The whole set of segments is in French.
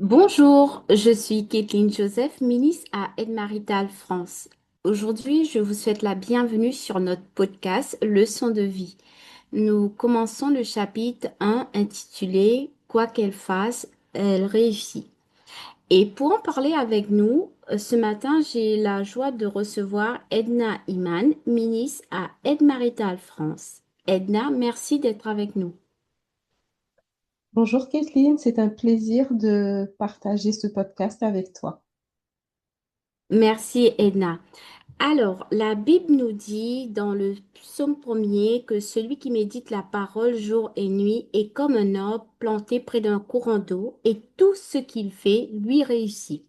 Bonjour, je suis Kathleen Joseph, ministre à Aide Maritale France. Aujourd'hui, je vous souhaite la bienvenue sur notre podcast Leçon de vie. Nous commençons le chapitre 1 intitulé Quoi qu'elle fasse, elle réussit. Et pour en parler avec nous, ce matin, j'ai la joie de recevoir Edna Iman, ministre à Aide Maritale France. Edna, merci d'être avec nous. Bonjour Kathleen, c'est un plaisir de partager ce podcast avec toi. Merci Edna. Alors, la Bible nous dit dans le psaume premier que celui qui médite la parole jour et nuit est comme un arbre planté près d'un courant d'eau et tout ce qu'il fait lui réussit.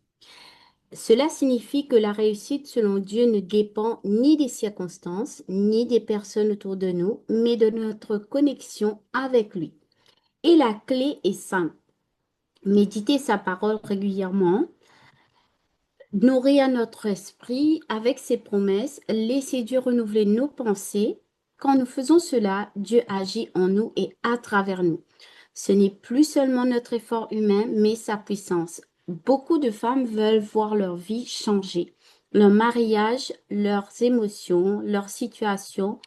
Cela signifie que la réussite selon Dieu ne dépend ni des circonstances, ni des personnes autour de nous, mais de notre connexion avec lui. Et la clé est simple. Méditer sa parole régulièrement, nourrir notre esprit avec ses promesses, laisser Dieu renouveler nos pensées. Quand nous faisons cela, Dieu agit en nous et à travers nous. Ce n'est plus seulement notre effort humain, mais sa puissance. Beaucoup de femmes veulent voir leur vie changer, leur mariage, leurs émotions, leur situation,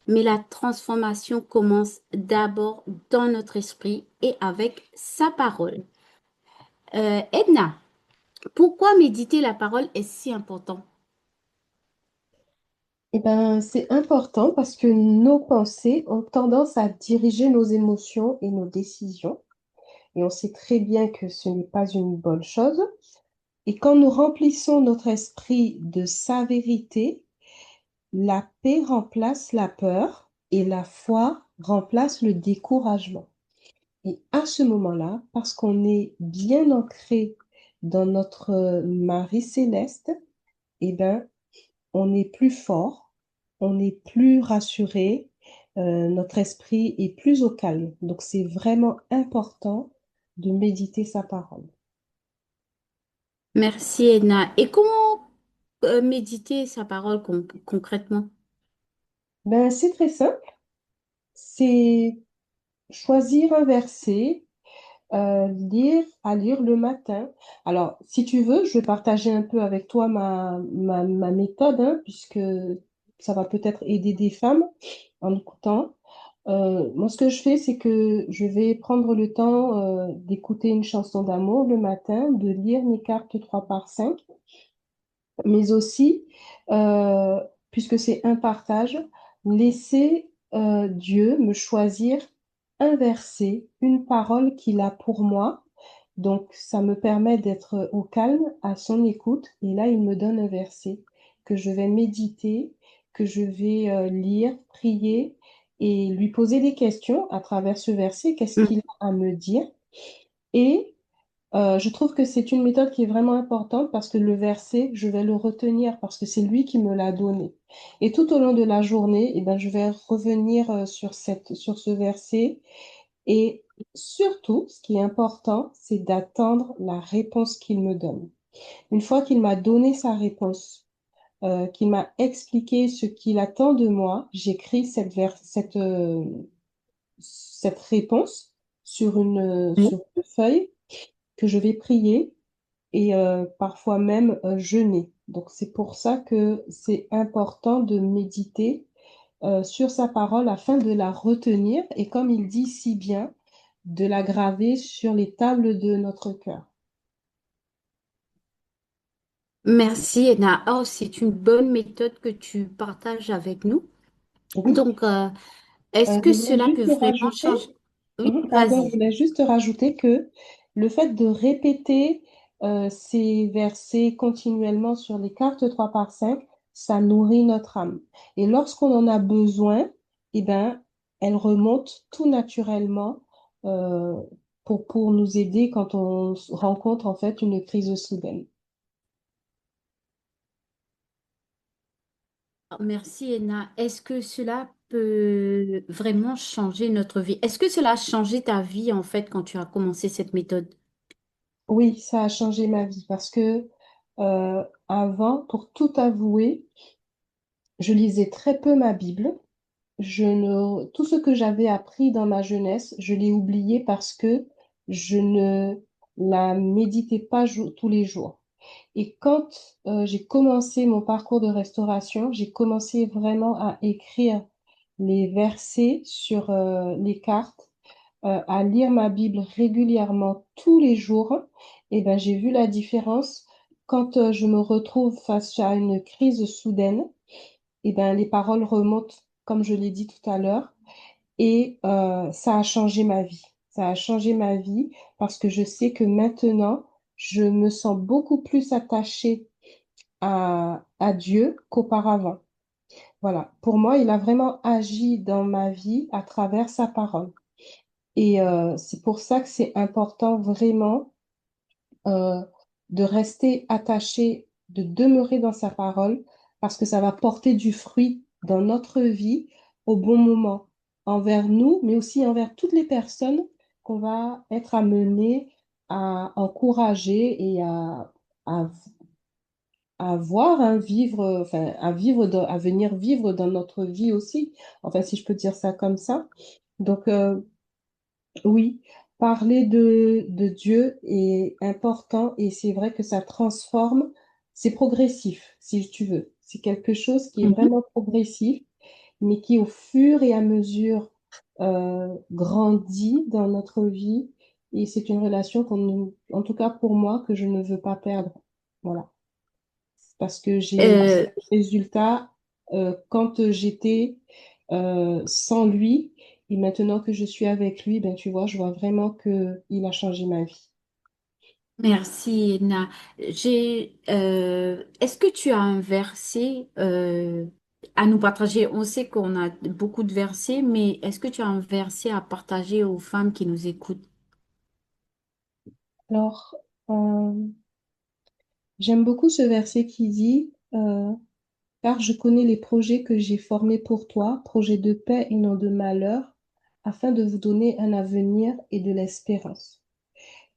mais la transformation commence d'abord dans notre esprit et avec sa parole. Edna, pourquoi méditer la parole est si important? C'est important parce que nos pensées ont tendance à diriger nos émotions et nos décisions. Et on sait très bien que ce n'est pas une bonne chose. Et quand nous remplissons notre esprit de sa vérité, la paix remplace la peur et la foi remplace le découragement. Et à ce moment-là, parce qu'on est bien ancré dans notre Marie céleste, eh ben, on est plus fort, on est plus rassuré, notre esprit est plus au calme. Donc, c'est vraiment important de méditer sa parole. Merci Edna. Et comment méditer sa parole concrètement? C'est très simple, c'est choisir un verset, à lire le matin. Alors, si tu veux, je vais partager un peu avec toi ma méthode, hein, puisque ça va peut-être aider des femmes en écoutant. Moi, ce que je fais, c'est que je vais prendre le temps d'écouter une chanson d'amour le matin, de lire mes cartes 3 par 5, mais aussi, euh, puisque c'est un partage, laisser Dieu me choisir un verset, une parole qu'il a pour moi. Donc, ça me permet d'être au calme, à son écoute, et là, il me donne un verset que je vais méditer, que je vais lire, prier et lui poser des questions à travers ce verset, qu'est-ce Mm. qu'il a à me dire. Et je trouve que c'est une méthode qui est vraiment importante parce que le verset, je vais le retenir parce que c'est lui qui me l'a donné. Et tout au long de la journée, je vais revenir sur ce verset. Et surtout, ce qui est important, c'est d'attendre la réponse qu'il me donne. Une fois qu'il m'a donné sa réponse, qu'il m'a expliqué ce qu'il attend de moi, j'écris cette réponse Oui. sur une feuille que je vais prier et parfois même jeûner. Donc c'est pour ça que c'est important de méditer sur sa parole afin de la retenir et comme il dit si bien, de la graver sur les tables de notre cœur. Merci Edna. Oh, c'est une bonne méthode que tu partages avec nous. Oui, Donc, est-ce je que voulais cela peut juste vraiment rajouter, changer? Oui, pardon, je vas-y. voulais juste rajouter que le fait de répéter ces versets continuellement sur les cartes 3 par 5, ça nourrit notre âme. Et lorsqu'on en a besoin, eh ben, elle remonte tout naturellement euh, pour nous aider quand on rencontre en fait une crise soudaine. Merci Edna. Est-ce que cela peut vraiment changer notre vie? Est-ce que cela a changé ta vie en fait quand tu as commencé cette méthode? Oui, ça a changé ma vie parce que avant, pour tout avouer, je lisais très peu ma Bible. Tout ce que j'avais appris dans ma jeunesse, je l'ai oublié parce que je ne la méditer pas tous les jours. Et quand j'ai commencé mon parcours de restauration, j'ai commencé vraiment à écrire les versets sur les cartes, à lire ma Bible régulièrement tous les jours. Et ben, j'ai vu la différence quand je me retrouve face à une crise soudaine. Et ben, les paroles remontent, comme je l'ai dit tout à l'heure, et ça a changé ma vie. Ça a changé ma vie parce que je sais que maintenant, je me sens beaucoup plus attachée à Dieu qu'auparavant. Voilà, pour moi, il a vraiment agi dans ma vie à travers sa parole. Et c'est pour ça que c'est important vraiment euh, de rester attaché, de demeurer dans sa parole, parce que ça va porter du fruit dans notre vie au bon moment, envers nous, mais aussi envers toutes les personnes qu'on va être amené à encourager et à, à voir un vivre, enfin, à venir vivre dans notre vie aussi, enfin, si je peux dire ça comme ça. Donc, oui, parler de Dieu est important et c'est vrai que ça transforme, c'est progressif, si tu veux. C'est quelque chose qui est Mhm. vraiment progressif, mais qui, au fur et à mesure, grandit dans notre vie. Et c'est une relation en tout cas pour moi, que je ne veux pas perdre. Voilà. Parce que j'ai vu Euh, les résultats quand j'étais sans lui. Et maintenant que je suis avec lui, ben, tu vois, je vois vraiment que il a changé ma vie. Merci, Edna. Est-ce que tu as un verset à nous partager? On sait qu'on a beaucoup de versets, mais est-ce que tu as un verset à partager aux femmes qui nous écoutent? Alors, euh, j'aime beaucoup ce verset qui dit, car je connais les projets que j'ai formés pour toi, projets de paix et non de malheur, afin de vous donner un avenir et de l'espérance.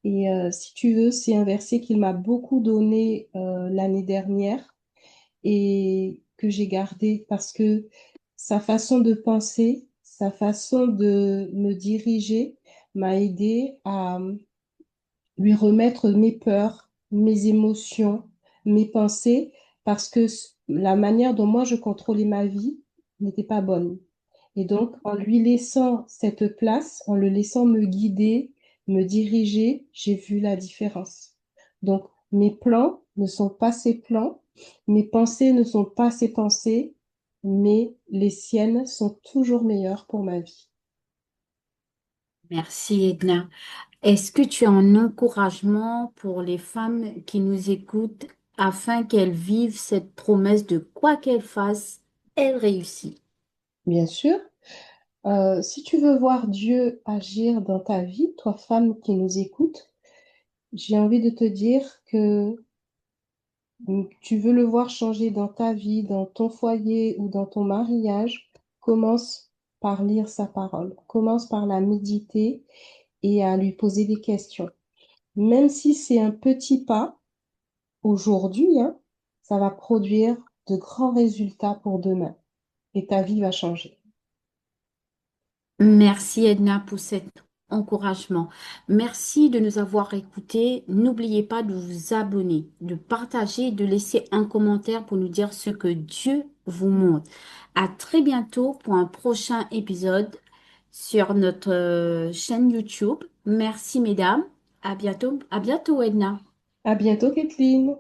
Et si tu veux, c'est un verset qu'il m'a beaucoup donné l'année dernière et que j'ai gardé parce que sa façon de penser, sa façon de me diriger m'a aidé à lui remettre mes peurs, mes émotions, mes pensées, parce que la manière dont moi je contrôlais ma vie n'était pas bonne. Et donc, en lui laissant cette place, en le laissant me guider, me diriger, j'ai vu la différence. Donc, mes plans ne sont pas ses plans, mes pensées ne sont pas ses pensées, mais les siennes sont toujours meilleures pour ma vie. Merci, Edna. Est-ce que tu as un encouragement pour les femmes qui nous écoutent afin qu'elles vivent cette promesse de quoi qu'elles fassent, elles réussissent? Bien sûr, si tu veux voir Dieu agir dans ta vie, toi femme qui nous écoutes, j'ai envie de te dire que tu veux le voir changer dans ta vie, dans ton foyer ou dans ton mariage, commence par lire sa parole, commence par la méditer et à lui poser des questions. Même si c'est un petit pas aujourd'hui, hein, ça va produire de grands résultats pour demain et ta vie va changer. Merci Edna pour cet encouragement. Merci de nous avoir écoutés. N'oubliez pas de vous abonner, de partager, de laisser un commentaire pour nous dire ce que Dieu vous montre. À très bientôt pour un prochain épisode sur notre chaîne YouTube. Merci mesdames. À bientôt. À bientôt Edna. À bientôt, Kathleen.